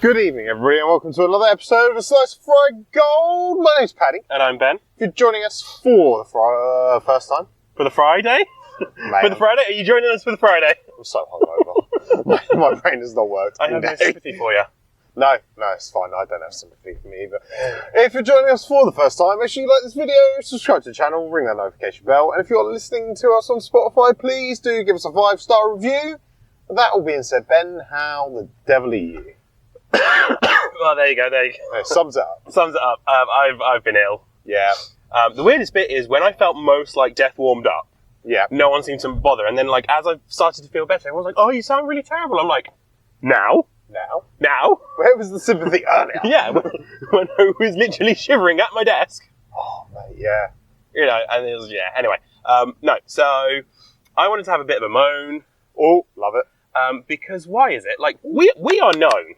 Good evening, everybody, and welcome to another episode of A Slice of Fried Gold. My name's Paddy. And I'm Ben. If you're joining us for the first time. For the Friday? For the Friday? Are you joining us for the Friday? I'm so hungover. my brain has not worked. I have no sympathy for you. No, it's fine. I don't have sympathy for me either. If you're joining us for the first time, make sure you like this video, subscribe to the channel, ring that notification bell, and if you're listening to us on Spotify, please do give us a 5-star review. With that all being said, Ben, how the devil are you? Well, there you go. Sums it up. I've been ill. Yeah. The weirdest bit is when I felt most like death warmed up. Yeah. No one seemed to bother, and then like as I started to feel better, everyone's like, "Oh, you sound really terrible." I'm like, "Now." Where was the sympathy earlier? Yeah, when I was literally shivering at my desk. Oh, mate, yeah. You know, and it was Anyway, no. So I wanted to have a bit of a moan. Oh, love it. Because why is it like we are known?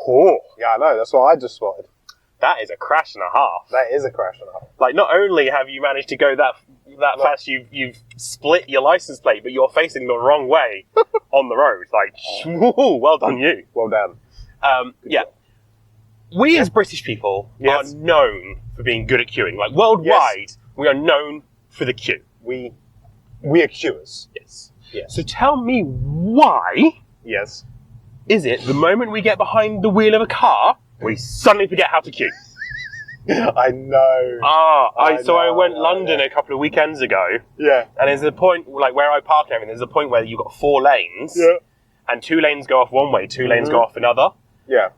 Oh, yeah, I know. That's what I just spotted. That is a crash and a half. That is a crash and a half. Like, not only have you managed to go that fast, you've split your license plate, but you're facing the wrong way on the road. Like, woo, well done, you. Well done. Yeah. We as British people are known for being good at queuing. Like, worldwide, we are known for the queue. We are queuers. Yes. So tell me why is it the moment we get behind the wheel of a car, we suddenly forget how to queue? I know. I went London a couple of weekends ago. Yeah. And there's a point, like where I park and everything, there's a point where you've got 4 lanes. Yeah. And 2 lanes go off one way, 2 lanes go off another. Yeah.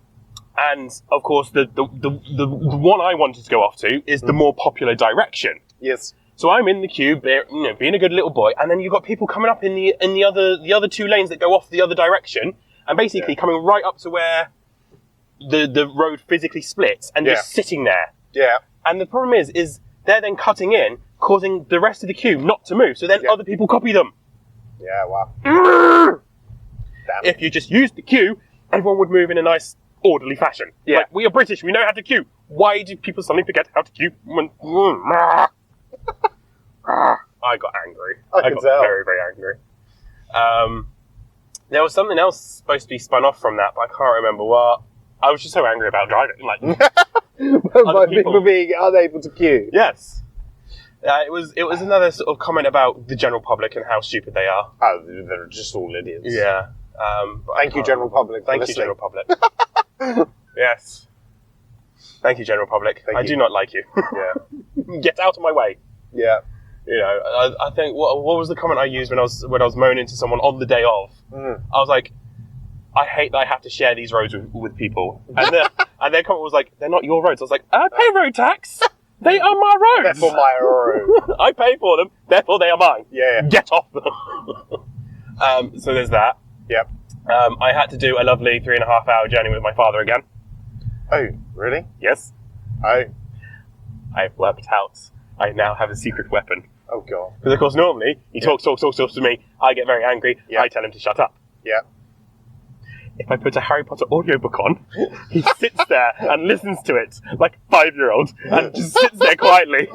And, of course, the one I wanted to go off to is the more popular direction. Yes. So I'm in the queue, being a good little boy, and then you've got people coming up in the other 2 lanes that go off the other direction, and basically coming right up to where the road physically splits, and just sitting there. Yeah. And the problem is they're then cutting in, causing the rest of the queue not to move, so then other people copy them. Yeah, wow. If you just used the queue, everyone would move in a nice, orderly fashion. Yeah. Like, we are British, we know how to queue. Why do people suddenly forget how to queue? I got angry. I got very, very angry. There was something else supposed to be spun off from that, but I can't remember what. I was just so angry about driving. Like, by people being unable to queue. Yes. It was another sort of comment about the general public and how stupid they are. Oh, they're just all idiots. Yeah. Thank you, general public. Thank you, general public. Yes. Thank you, general public. I do not like you. Yeah. Get out of my way. Yeah. You know, I think what was the comment I used when I was moaning to someone on the day of? I was like, I hate that I have to share these roads with people, and their comment was like, they're not your roads. I was like, I pay road tax. They are my roads. Therefore my road. I pay for them. Therefore they are mine. Yeah. Get off them. So there's that. Yep. I had to do a lovely 3.5-hour journey with my father again. Oh, really? Yes. Oh. I've worked out. I now have a secret weapon. Oh, God. Because, of course, normally, he talks to me, I get very angry, I tell him to shut up. Yeah. If I put a Harry Potter audiobook on, he sits there and listens to it like a 5-year-old and just sits there quietly.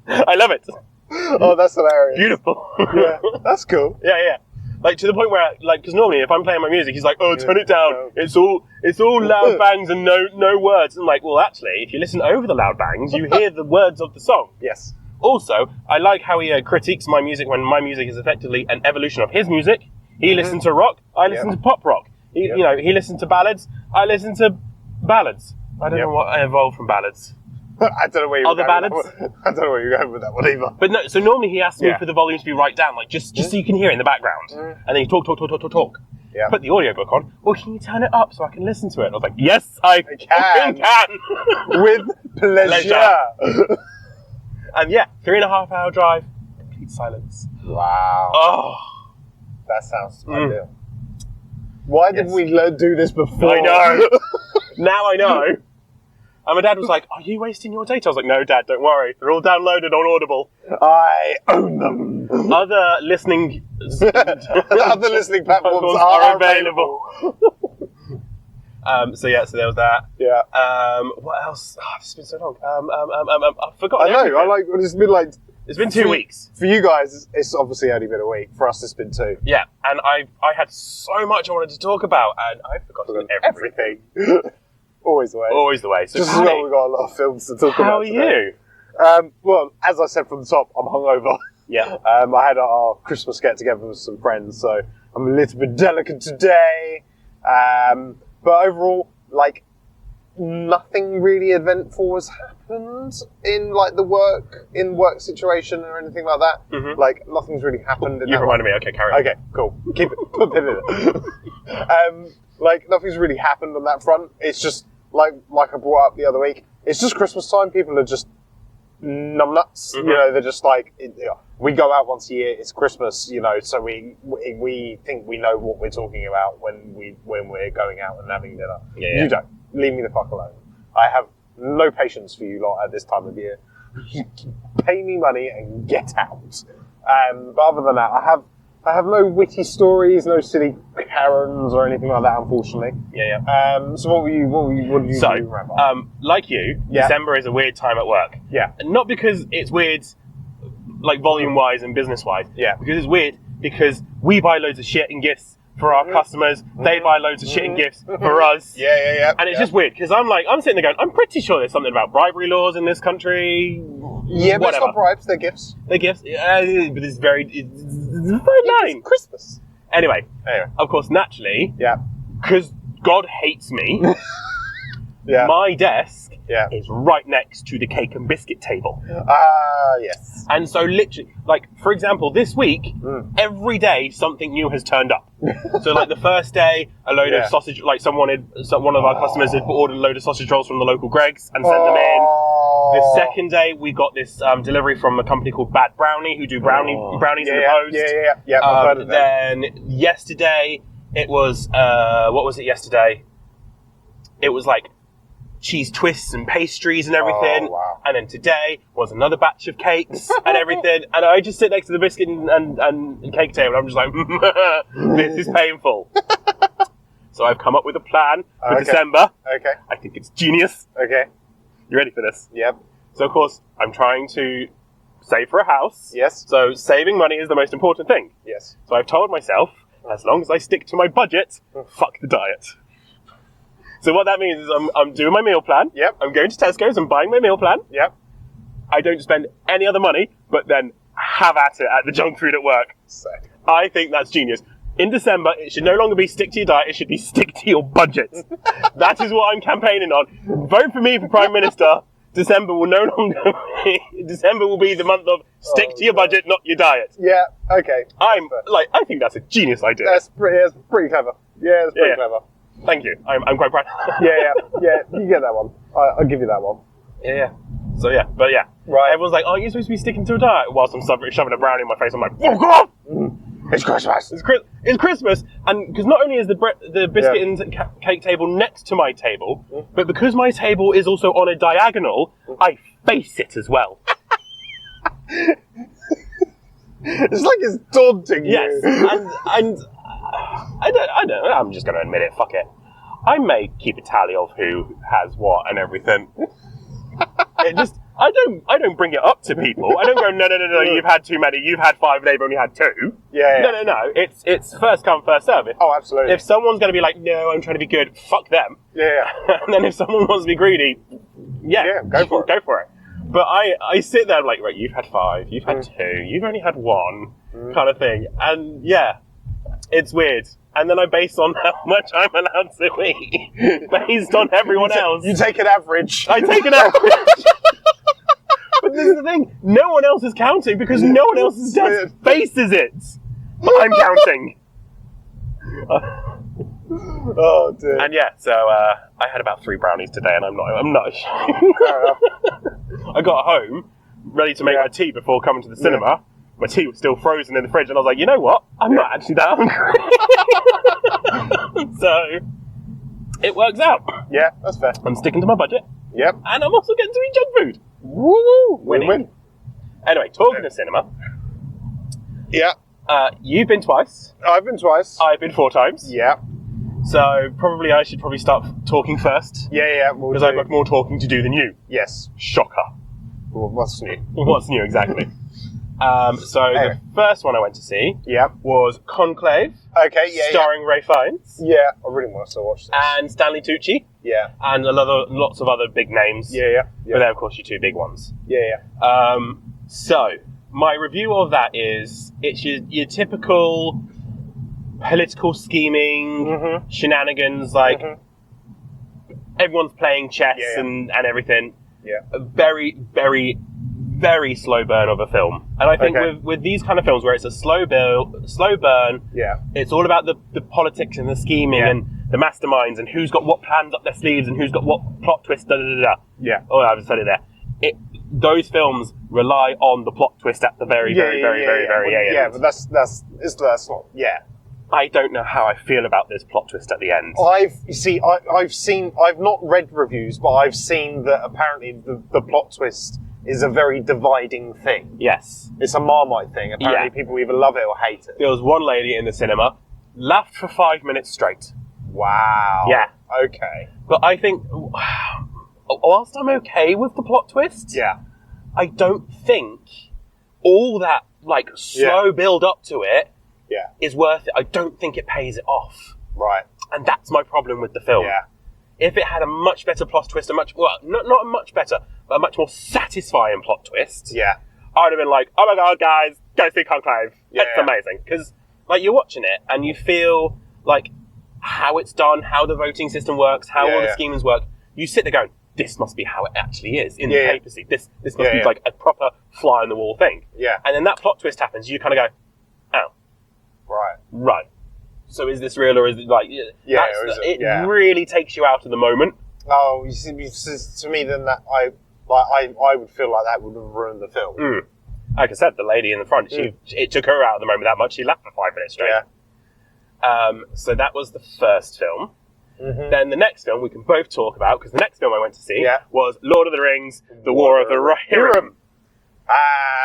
I love it. Oh, that's hilarious. Beautiful. Yeah, that's cool. Yeah. Like, to the point where, like, because normally if I'm playing my music, he's like, oh, turn it down. It's all loud bangs and no words. And I'm like, well, actually, if you listen over the loud bangs, you hear the words of the song. Yes. Also, I like how he critiques my music when my music is effectively an evolution of his music. He listens to rock, I listen to pop rock. He listens to ballads, I listen to ballads. I don't know what I evolved from ballads. I don't know where you're going with that one. I don't know where you're going with that one either. But no, so normally he asks me for the volume to be right down, like just so you can hear it in the background. And then you talk. Yeah. Put the audiobook on. Well, can you turn it up so I can listen to it? And I was like, yes, I can. With pleasure. And 3.5-hour drive, complete silence. Wow. Oh. That sounds ideal. Why didn't we do this before? I know. Now I know. And my dad was like, are you wasting your data? I was like, no, Dad, don't worry. They're all downloaded on Audible. I own them. Other listening platforms are available. So there was that. Yeah. What else? Oh, it's been so long. I forgot. I know. It's been like It's been 2 weeks. For you guys, it's obviously only been a week. For us, it's been 2. Yeah, and I had so much I wanted to talk about, and I forgot everything. Always the way. Always the way. So just as well, we've got a lot of films to talk about. How are you? Well, as I said from the top, I'm hungover. Yeah. I had our Christmas get together with some friends, so I'm a little bit delicate today. But overall, like, nothing really eventful has happened in like the work situation or anything like that. Mm-hmm. Like, nothing's really happened. You reminded me. Okay, carry on. Okay, cool. Keep it. Put a pin in it. Like, nothing's really happened on that front. It's just like I brought up the other week. It's just Christmas time. People are just numbnuts. Mm-hmm. You know, they're just like, we go out once a year. It's Christmas. You know, so we think we know what we're talking about when we're going out and having dinner. Yeah. You don't. Leave me the fuck alone. I have no patience for you lot at this time of year. Pay me money and get out. But other than that, I have no witty stories, no silly Karens or anything like that, unfortunately. Yeah. So what did you do, Rabbi? Like you, Yeah. December is a weird time at work. Yeah. Not because it's weird, like volume-wise and business-wise. Yeah. Because it's weird because we buy loads of shit and gifts for our customers. They buy loads of shit and gifts for us. Yeah. And it's just weird because I'm sitting there going, I'm pretty sure there's something about bribery laws in this country. Yeah, but it's Whatever. not bribes, they're gifts. They're gifts, but it's very fine. It's Christmas. Anyway, of course, naturally, Yeah. because God hates me, Yeah. my desk Yeah. is right next to the cake and biscuit table. Yes. And so literally, like, for example, this week, every day something new has turned up. So like the first day, a load of sausage, like one of our customers had ordered a load of sausage rolls from the local Greggs and sent them in. The second day, we got this delivery from a company called Bad Brownie, who do brownies in the post. Yeah. I've heard of them. Then yesterday, it was, what was it yesterday? It was like cheese twists and pastries and everything. Oh, wow. And then today was another batch of cakes and everything. And I just sit next to the biscuit and cake table. I'm just like, this is painful. So I've come up with a plan for December. Okay. I think it's genius. Okay. You ready for this? Yep. So, of course, I'm trying to save for a house. Yes. So saving money is the most important thing. Yes. So I've told myself, as long as I stick to my budget, fuck the diet. So what that means is I'm doing my meal plan. Yep. I'm going to Tesco's and buying my meal plan. Yep. I don't spend any other money, but then have at it at the junk food at work. Sick. I think that's genius. In December, it should no longer be stick to your diet, it should be stick to your budget. That is what I'm campaigning on. Vote for me for Prime Minister. December will no longer be, December will be the month of stick to your budget, not your diet. Yeah. Okay. I think that's a genius idea. That's pretty clever. Yeah, it's pretty clever. Thank you. I'm quite proud. Yeah. You get that one. I'll give you that one. Yeah. So but Right. Everyone's like, "Oh, you're supposed to be sticking to a diet." Whilst I'm shoving a brownie in my face, I'm like, "Fuck off!" It's Christmas. It's Christmas, and because not only is the biscuit and cake table next to my table, but because my table is also on a diagonal, I face it as well. It's like it's daunting. Yes, you. and I don't. I'm just going to admit it. Fuck it. I may keep a tally of who has what and everything. I don't bring it up to people. I don't go, no, you've had too many. You've had 5, they've only had 2. Yeah. No. It's first come, first serve. Oh, absolutely. If someone's going to be like, no, I'm trying to be good, fuck them. Yeah. And then if someone wants to be greedy, go for it. Go for it. But I sit there like, right, you've had 5, you've had 2, you've only had 1, kind of thing. And it's weird. And then I base on how much I'm allowed to eat, based on everyone else. You take an average. I take an average. But this is the thing, no one else is counting because no one else's desk faces it. But I'm counting. Oh dear. And so I had about 3 brownies today, and I'm not ashamed. Fair enough. I got home, ready to make my tea before coming to the cinema. My tea was still frozen in the fridge, and I was like, you know what? I'm not actually that hungry. So it works out. Yeah, that's fair. I'm sticking to my budget. Yep. And I'm also getting to eat junk food. Woo! Winning. Win-win. Anyway, talking of cinema. Yeah. You've been twice. I've been twice. I've been 4 times. Yeah. So I should probably start talking first. Yeah. Because I've got more talking to do than you. Yes. Shocker. Well, what's new? What's new, exactly? So Anyway. the first one I went to see Yeah. was Conclave, Okay, yeah, starring Ray Fiennes yeah. I really want to still watch this. and Stanley Tucci, Yeah. and lots of other big names. Yeah. But they're, of course, your two big ones. Yeah. So, my review of that is, it's your typical political scheming, Mm-hmm. shenanigans, like, everyone's playing chess Yeah. and everything. Yeah. A very, very, very slow burn of a film. And I think Okay. with these kind of films where it's a slow burn, Yeah. it's all about the politics and the scheming Yeah. and the masterminds and who's got what plans up their sleeves and who's got what plot twist, da da da da. Yeah. Oh, I've said it there. Those films rely on the plot twist at the very end. Yeah, but that's not. Yeah. I don't know how I feel about this plot twist at the end. I've not read reviews, but I've seen that apparently the plot twist is a very dividing thing. Yes. It's a Marmite thing. Apparently, Yeah. people either love it or hate it. There was one lady in the cinema, laughed for 5 minutes straight. Wow. Yeah. Okay. But I think, whilst I'm okay with the plot twist, Yeah. I don't think all that slow build up to it Yeah. is worth it. I don't think it pays it off. Right. And that's my problem with the film. Yeah. If it had a much better plot twist, not a much better, but a much more satisfying plot twist, Yeah. I would have been like, oh my god, guys, go see Conclave. Yeah, It's yeah. amazing. Because, you're watching it and you feel, how it's done, how the voting system works, how all the schemings work. You sit there going, this must be how it actually is in the papacy. This must be like a proper fly on the wall thing. Yeah. And then that plot twist happens, you kind of go, oh, right. So is this real or is it it really takes you out of the moment. Oh, you see, to me, then that I would feel like that would have ruined the film. Mm. Like I said, the lady in the front, it took her out of the moment that much. She laughed for 5 minutes straight. Yeah. So that was the first film. Mm-hmm. Then the next film we can both talk about, because the next film I went to see was Lord of the Rings, The War of the Rohirrim.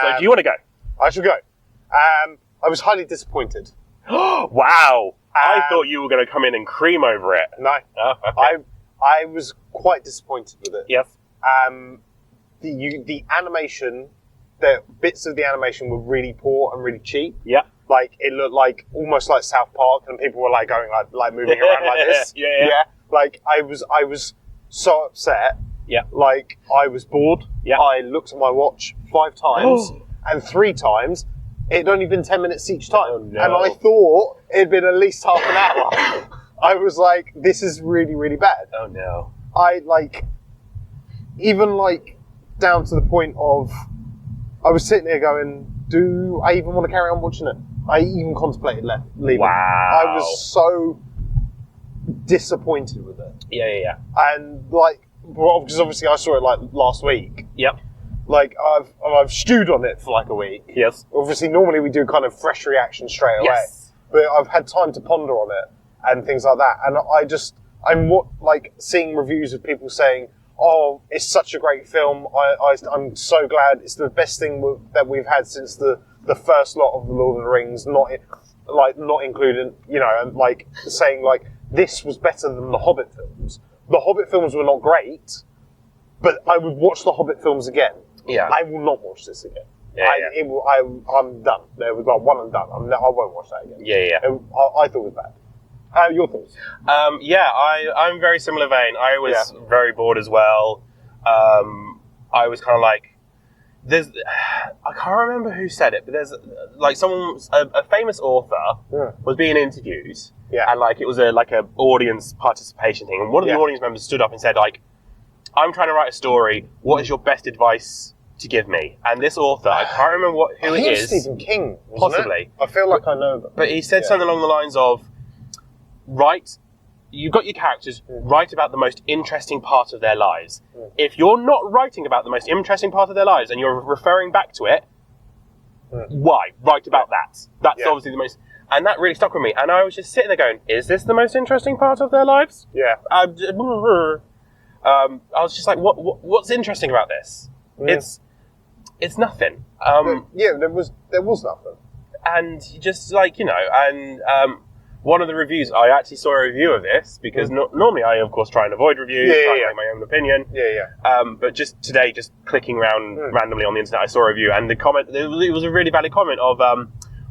So do you want to go? I shall go. I was highly disappointed. Wow! I thought you were going to come in and cream over it. No. Oh, okay. I was quite disappointed with it. Yes. The animation, the bits of the animation were really poor and really cheap. Yeah. It looked almost like South Park, and people were going moving around like this. Yeah. I was so upset. Yeah. I was bored. Yeah. I looked at my watch 5 times, and 3 times it'd only been 10 minutes each time. Oh, no. And I thought it'd been at least half an hour. I was like, this is really, really bad. Oh no. Even down to the point of, I was sitting there going, do I even want to carry on watching it? I even contemplated leaving. Wow. I was so disappointed with it. Yeah. And because obviously I saw it last week. Yep. I've stewed on it for a week. Yes. Obviously normally we do kind of fresh reaction straight away. Yes. But I've had time to ponder on it and things like that. And I'm seeing reviews of people saying, oh, it's such a great film. I'm so glad. It's the best thing that we've had since the first lot of the Lord of the Rings. Not including, and saying this was better than the Hobbit films. The Hobbit films were not great, but I would watch the Hobbit films again. Yeah. I will not watch this again. I'm done. There was one and done. I won't watch that again. Yeah. I thought it was bad. Your thoughts? I'm very similar vein. I was very bored as well. I was kind of I can't remember who said it, but there's someone, a famous author was being interviewed, and it was a audience participation thing, and one of the audience members stood up and said I'm trying to write a story. What is your best advice to give me? And this author, I can't remember who it is. Stephen King, possibly. It? I feel like I know them. But he said something along the lines of, you've got your characters, write about the most interesting part of their lives. If you're not writing about the most interesting part of their lives and you're referring back to it, why? Write about that. That's obviously the most... And that really stuck with me. And I was just sitting there going, is this the most interesting part of their lives? Yeah. I was just like, what's interesting about this? It's nothing. There was nothing. And just one of the reviews, I actually saw a review of this, because normally I, of course, try and avoid reviews, try and make my own opinion. But just today, just clicking around randomly on the internet, I saw a review, and the comment, it was a really valid comment of,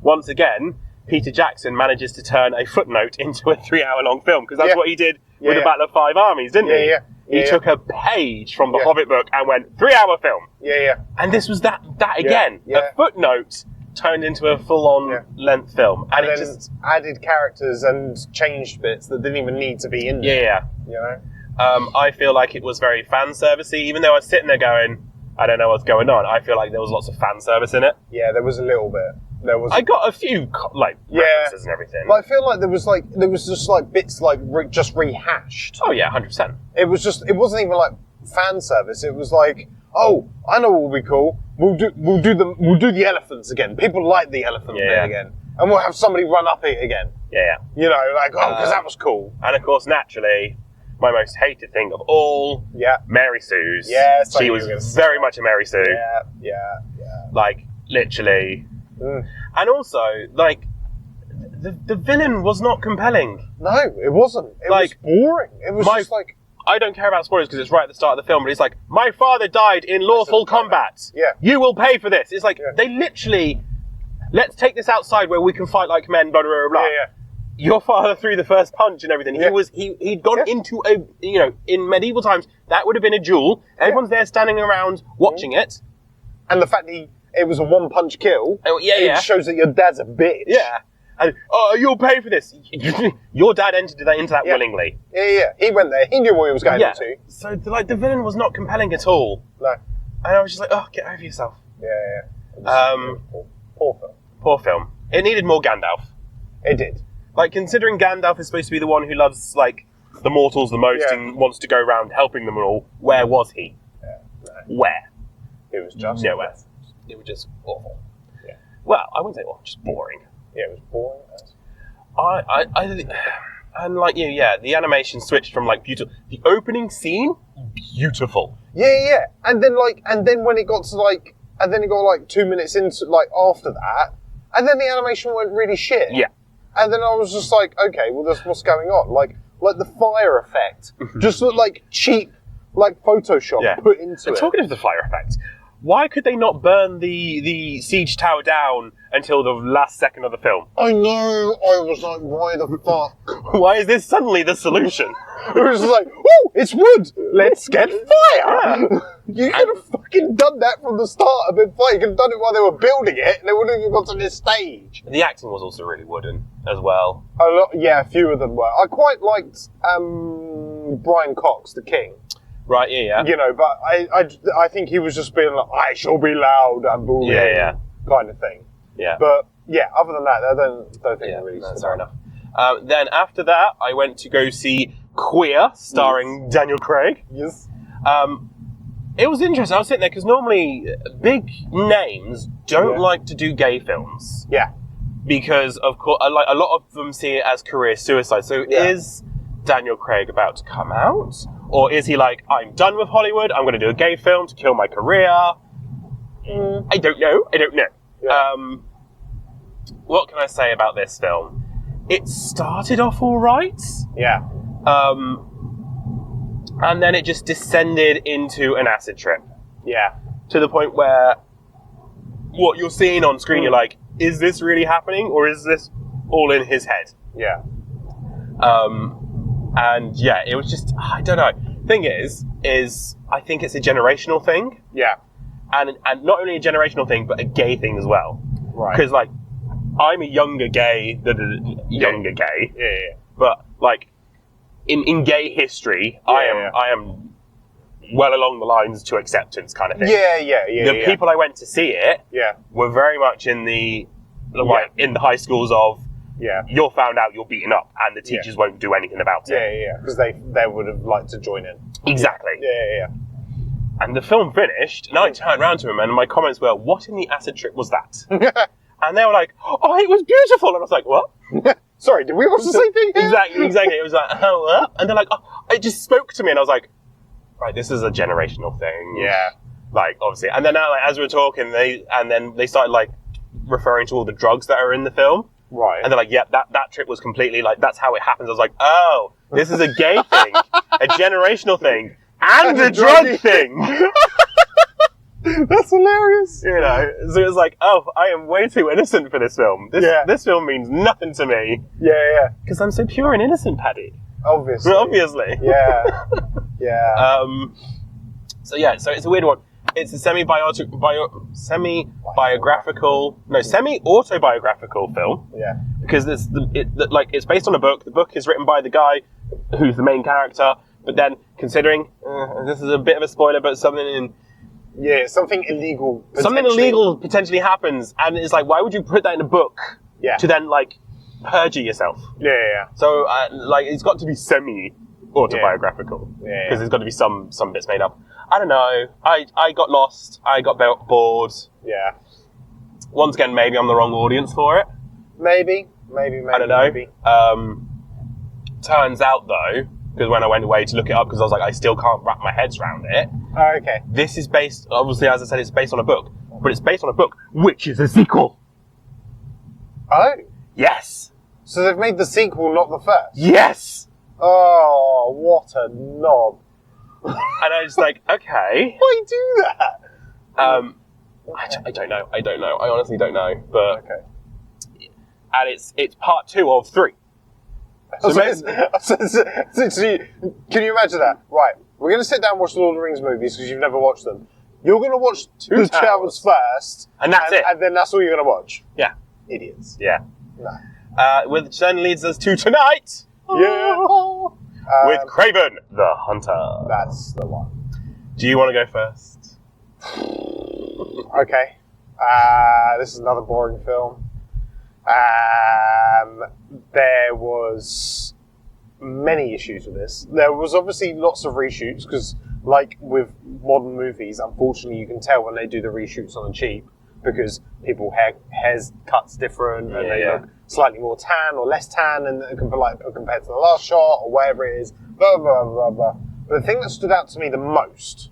once again, Peter Jackson manages to turn a footnote into a 3-hour-long film, because that's what he did with the Battle of Five Armies, didn't he? He took a page from the Hobbit book and went, 3-hour film. And this was that again. A footnote turned into a full-on length film. And it just added characters and changed bits that didn't even need to be in there. You know? I feel like it was very fan-servicey, even though I was sitting there going, I don't know what's going on. I feel like there was lots of fan service in it. Yeah, there was a little bit. I got a few references and everything. But I feel like there was just like bits like just rehashed. Oh yeah, 100%. It wasn't even like fan service. It was like, oh, I know what will be cool. We'll do the elephants again. People like the elephant bit again, and we'll have somebody run up it again. You know, like because that was cool. And of course, naturally, my most hated thing of all, Mary Sue's. Yeah, she was very much a Mary Sue. Yeah. Like literally. And also, like, the villain was not compelling. No, it wasn't. It was boring. It was just like... I don't care about spoilers because it's right at the start of the film, but it's like, my father died in lawful combat. You will pay for this. It's like, they literally, let's take this outside where we can fight like men, blah, blah, blah, blah. Your father threw the first punch and everything. He'd gone into a, you know, in medieval times, that would have been a duel. Everyone's there standing around watching it. And the fact that it was a one-punch kill. It shows that your dad's a bitch. And, you'll pay for this. Your dad entered into that willingly. He went there. He knew what he was going into. So, the villain was not compelling at all. No. And I was just like, oh, get over yourself. Poor film. Poor film. It needed more Gandalf. It did. Like, considering Gandalf is supposed to be the one who loves, like, the mortals the most and wants to go around helping them all, where was he? Where? It was just... Nowhere. It was just awful. Well, I wouldn't say awful, just boring. It was boring. And like you, the animation switched from like beautiful. The opening scene, beautiful. And then when it got to like, and then it got like 2 minutes into like after that, and then the animation went really shit. And then I was just like, okay, well, that's what's going on. Like the fire effect just looked like cheap, like Photoshop put into it. Talking of the fire effect. Why could they not burn the siege tower down until the last second of the film? I know. I was like, why the fuck? Why is this suddenly the solution? It was like, oh, it's wood. Let's get fire. You could have fucking done that from the start a bit fire. You could have done it while they were building it, and they wouldn't have even got to this stage. The acting was also really wooden as well. A few of them were. I quite liked Brian Cox, the king. Right, You know, but I think he was just being like, I shall be loud and bullying, kind of thing. But, other than that, I don't think it really that's fair enough. Then after that, I went to go see Queer, starring Daniel Craig. Yes. It was interesting. I was sitting there, because normally big names don't like to do gay films. Because, of course, a lot of them see it as career suicide. So is Daniel Craig about to come out? Or is he like, I'm done with Hollywood, I'm going to do a gay film to kill my career? I don't know. What can I say about this film? It started off all right. And then it just descended into an acid trip. To the point where what you're seeing on screen, you're like, is this really happening? Or is this all in his head? And it was just, I don't know. Thing is I think it's a generational thing. And not only a generational thing, but a gay thing as well. Right. Because, like, I'm a younger gay, but, like, in gay history, I am well along the lines to acceptance kind of thing. The people I went to see it were very much in the high schools of, you're found out, you're beaten up, and the teachers won't do anything about it. Because they would have liked to join in. Exactly. And the film finished, and I turned around to him, and my comments were, what in the acid trip was that? And they were like, oh, it was beautiful. And I was like, what? Sorry, did we watch the same thing? Exactly. It was like, oh, what? And they're like, oh, it just spoke to me, and I was like, right, this is a generational thing. Like, obviously. And then, like, as we were talking, they started, like, referring to all the drugs that are in the film. Right. And they're like, yeah, that trip was completely like, that's how it happens. I was like, oh, this is a gay thing, a generational thing, and a drug thing. That's hilarious. You know, so it was like, oh, I am way too innocent for this film. This film means nothing to me. Yeah. Because I'm so pure and innocent, Paddy. Obviously. Yeah. Yeah. So it's a weird one. It's a semi-autobiographical film. Yeah. Because it's based on a book. The book is written by the guy who's the main character. But then, considering this is a bit of a spoiler, but something illegal. Something illegal potentially happens, and it's like, why would you put that in a book? Yeah. To then perjure yourself. Yeah. So it's got to be semi-autobiographical. Yeah. Because there's got to be some bits made up. I don't know. I got lost. I got bored. Yeah. Once again, maybe I'm the wrong audience for it. Maybe. I don't know. Maybe. Turns out though, because when I went away to look it up, because I was like, I still can't wrap my head around it. Oh, okay. This is based, obviously, as I said, it's based on a book, but it's based on a book, which is a sequel. Oh. Yes. So they've made the sequel, not the first. Yes. Oh, what a knob. And I was like, okay. Why do that? I don't know. I honestly don't know. But okay. And it's part 2 of 3. So can you imagine that? Right, we're going to sit down and watch the Lord of the Rings movies because you've never watched them. You're going to watch Two Towers first. And that's it. And then that's all you're going to watch. Yeah. Idiots. Yeah. No. Which then leads us to tonight. Yeah. With Kraven the Hunter. That's the one. Do you want to go first? Okay. This is another boring film. There was many issues with this. There was obviously lots of reshoots because, like with modern movies, unfortunately, you can tell when they do the reshoots on the cheap because people hair's cuts different and they look slightly more tan or less tan and compared to the last shot or whatever it is. Blah blah blah blah. But the thing that stood out to me the most,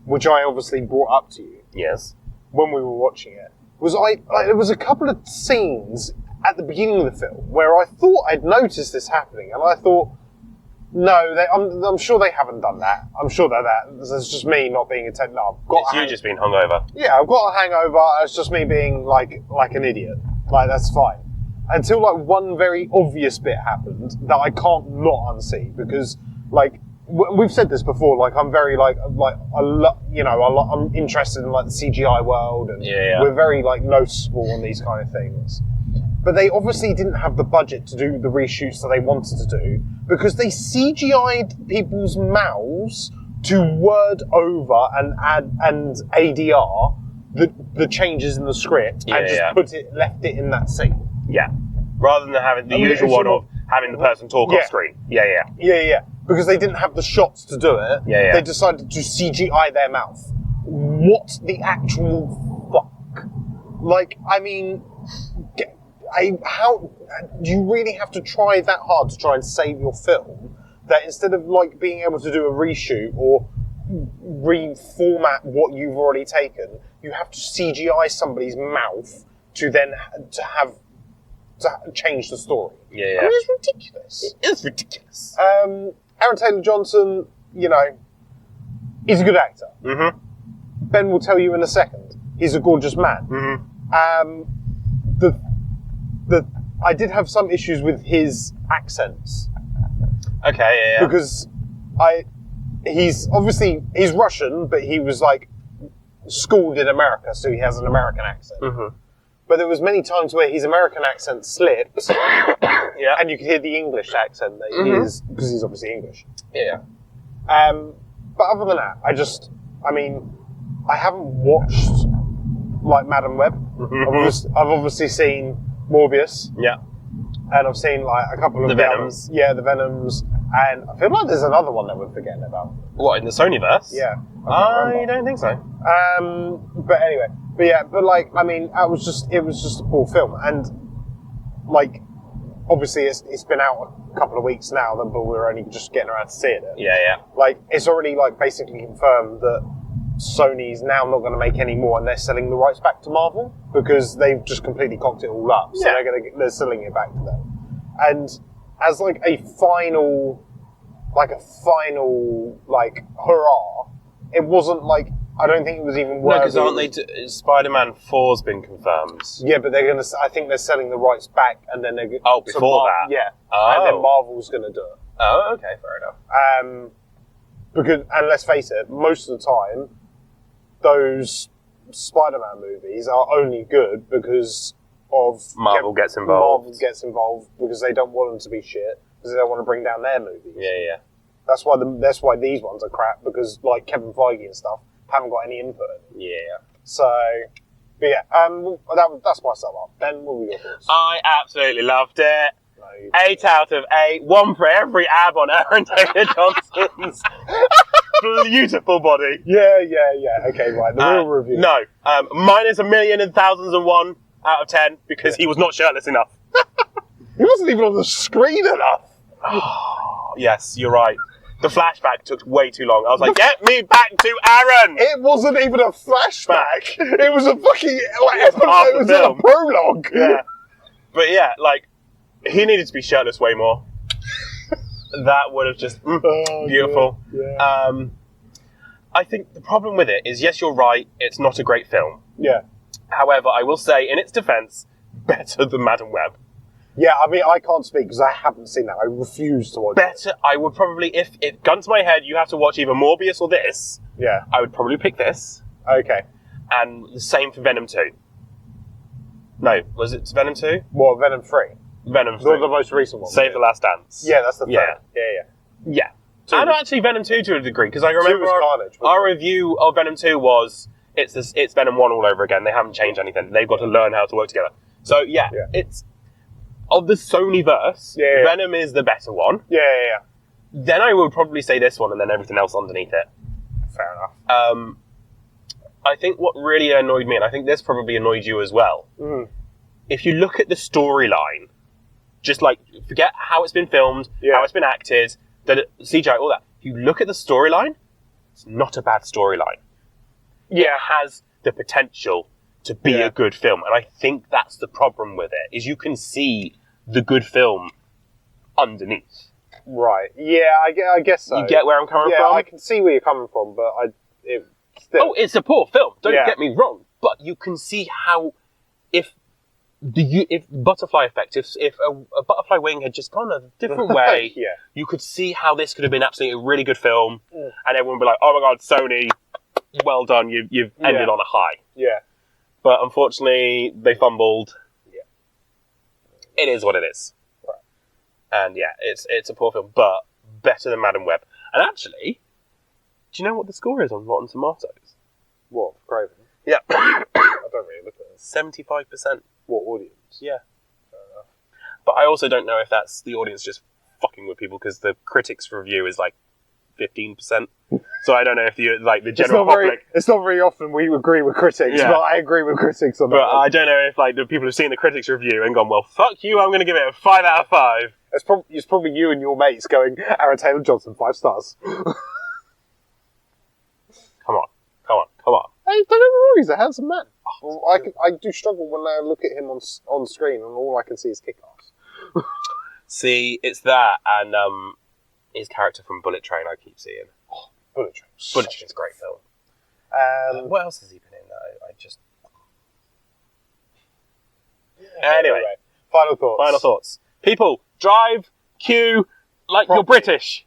which I obviously brought up to you, yes, when we were watching it, was there was a couple of scenes at the beginning of the film where I thought I'd noticed this happening, and I thought, no, I'm sure they haven't done that. I'm sure that it's just me not being attentive. No, it's you just being hungover. Yeah, I've got a hangover. It's just me being like an idiot. Like that's fine. Until one very obvious bit happened that I can't not unsee because we've said this before. I'm very I'm interested in the CGI world, and we're very noticeable on these kind of things. But they obviously didn't have the budget to do the reshoots that they wanted to do because they CGI'd people's mouths to word over and ADR the changes in the script and just left it in that scene. Yeah, rather than having the usual one of having the person talk off screen. Yeah. Because they didn't have the shots to do it. Yeah. They decided to CGI their mouth. What the actual fuck? How do you really have to try that hard to try and save your film? That instead of being able to do a reshoot or reformat what you've already taken, you have to CGI somebody's mouth to then to change the story. Yeah. I mean, it's ridiculous. It is ridiculous. Aaron Taylor-Johnson, he's a good actor. Mm-hmm. Ben will tell you in a second. He's a gorgeous man. Mm-hmm. I did have some issues with his accents. Okay, yeah. Because he's Russian, but he was schooled in America, so he has an American accent. Mm-hmm. But there was many times where his American accent slipped, and you could hear the English accent that he is, because he's obviously English. Yeah. But other than that, I haven't watched Madam Web. Mm-hmm. I've obviously seen Morbius. Yeah. And I've seen a couple of the Venoms. The Venoms. And I feel like there's another one that we're forgetting about. What, in the Sonyverse? Yeah. I don't think so. But anyway. It was just a poor film. And obviously it's been out a couple of weeks now, but we're only just getting around to seeing it. Yeah. It's already basically confirmed that Sony's now not going to make any more, and they're selling the rights back to Marvel because they've just completely cocked it all up. So they're selling it back to them. And as like a final hurrah, it wasn't like, I don't think it was even worth. No, because aren't they? Spider-Man 4's been confirmed. Yeah, but they're gonna. I think they're selling the rights back, and then they're. Before that. Yeah. Oh. And then Marvel's gonna do it. Oh, okay, fair enough. Because, and let's face it, most of the time, those Spider-Man movies are only good because of Marvel gets involved. Marvel gets involved because they don't want them to be shit, because they don't want to bring down their movies. Yeah. That's why these ones are crap, because like Kevin Feige and stuff haven't got any input in it. Yeah. So, but yeah, that's my sum up. Ben, what were your thoughts? I absolutely loved it. No, 8 out of 8, 1 for every ab on Aaron Taylor Johnson's beautiful body. Yeah. Okay, right. The real review. No, minus 1,000,000,001 out of 10 because he was not shirtless enough. He wasn't even on the screen enough. Yes, you're right. The flashback took way too long. I was like, get me back to Aaron! It wasn't even a flashback. It was a fucking It was a prologue. Yeah. But yeah, like, he needed to be shirtless way more. That would have just beautiful. Yeah. I think the problem with it is, yes, you're right, it's not a great film. Yeah. However, I will say, in its defence, better than Madam Web. Yeah, I mean, I can't speak because I haven't seen that. I refuse to watch it. Better, I would probably, if gun to my head, you have to watch either Morbius or this, Yeah. I would probably pick this. Okay. And the same for Venom 2. No, was it Venom 2? Well, Venom 3. Venom 3. The most recent one. Save the Last Dance. Yeah, that's the third. Yeah. Yeah. Two. And actually Venom 2 to a degree, because I remember was Carnage, wasn't our it? review of Venom 2 was, it's Venom 1 all over again. They haven't changed anything. They've got to learn how to work together. So, yeah. It's... Of the Sony-verse, Venom is the better one. Yeah. Then I would probably say this one and then everything else underneath it. Fair enough. I think what really annoyed me, and I think this probably annoyed you as well, if you look at the storyline, just like, forget how it's been filmed, how it's been acted, the CGI, all that. If you look at the storyline, it's not a bad storyline. Yeah. It has the potential to be a good film. And I think that's the problem with it, is you can see the good film underneath. Right. Yeah, I guess so. You get where I'm coming from? Yeah, I can see where you're coming from, but still... Oh, it's a poor film. Don't get me wrong. But you can see how, if Butterfly Effect, if a butterfly wing had just gone a different way, you could see how this could have been absolutely a really good film, and everyone would be like, oh my god, Sony, well done, you've ended on a high. Yeah. But unfortunately, they fumbled. Yeah. It is what it is. Right. And yeah, it's a poor film, but better than Madam Web. And actually, do you know what the score is on Rotten Tomatoes? What, Kraven? Yeah. I don't really look at it. 75%. What audience? Yeah. Fair enough. But I also don't know if that's the audience just fucking with people, because the critics' review is like 15%. So I don't know if you like the general public. It's not very often we agree with critics, but I agree with critics on that. But I don't know if like the people who've seen the critics' review and gone, well, fuck you, I'm going to give it a 5 out of 5. It's probably you and your mates going, Aaron Taylor Johnson, 5 stars. Come on. Hey, don't get me wrong, he's a handsome man. I do struggle when I look at him on screen and all I can see is kick-ass. See, it's that and his character from Bullet Train I keep seeing. Oh, Bullet Train. Bullet Train's a great film. What else has he been in that I just... Anyway. Final thoughts. People, drive, queue, like you're British.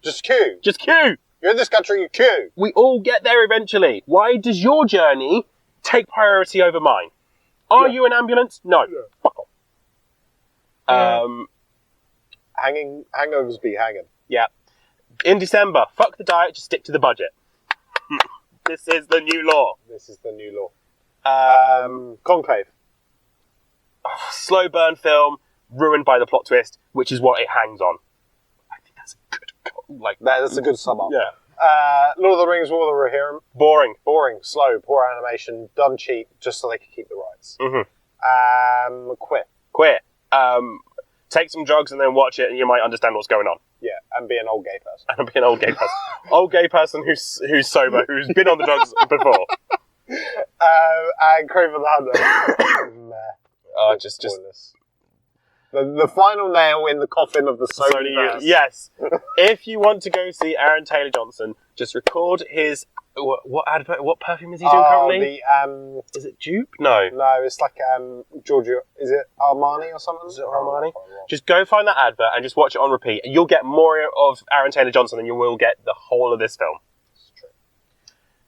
Just queue. You're in this country, you queue. We all get there eventually. Why does your journey take priority over mine? Are you an ambulance? No. Yeah. Fuck off. Hangovers be hanging. Yeah. In December, fuck the diet, just stick to the budget. This is the new law. Conclave. Slow burn film, ruined by the plot twist, which is what it hangs on. I think that's a good that's a good sum up. Yeah. Lord of the Rings, War of the Rohirrim. Boring. Slow, poor animation, done cheap, just so they could keep the rights. Mm-hmm. Queer. Take some drugs and then watch it and you might understand what's going on. Yeah. And be an old gay person. And be an old gay person. Old gay person who's sober, who's been on the drugs before. And Kraven the Hunter. Nah. Just the final nail in the coffin of the Sony verse. Yes. If you want to go see Aaron Taylor Johnson, just record his what perfume is he doing currently? Is it Dupe? No, it's like Giorgio. Is it Armani or something? Is it Armani? Just go find that advert and just watch it on repeat. You'll get more of Aaron Taylor Johnson than you will get the whole of this film. That's true.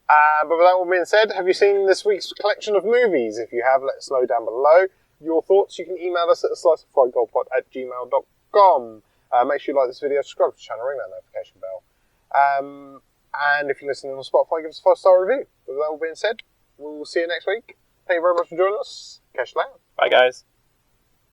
But with that all being said, have you seen this week's collection of movies? If you have, let us know down below your thoughts. You can email us at sliceofriedgoldpod@gmail.com. Make sure you like this video, subscribe to the channel, ring that notification bell. And if you're listening on Spotify, give us a 5-star review. With that all being said, we'll see you next week. Thank you very much for joining us. Catch you later. Bye, guys.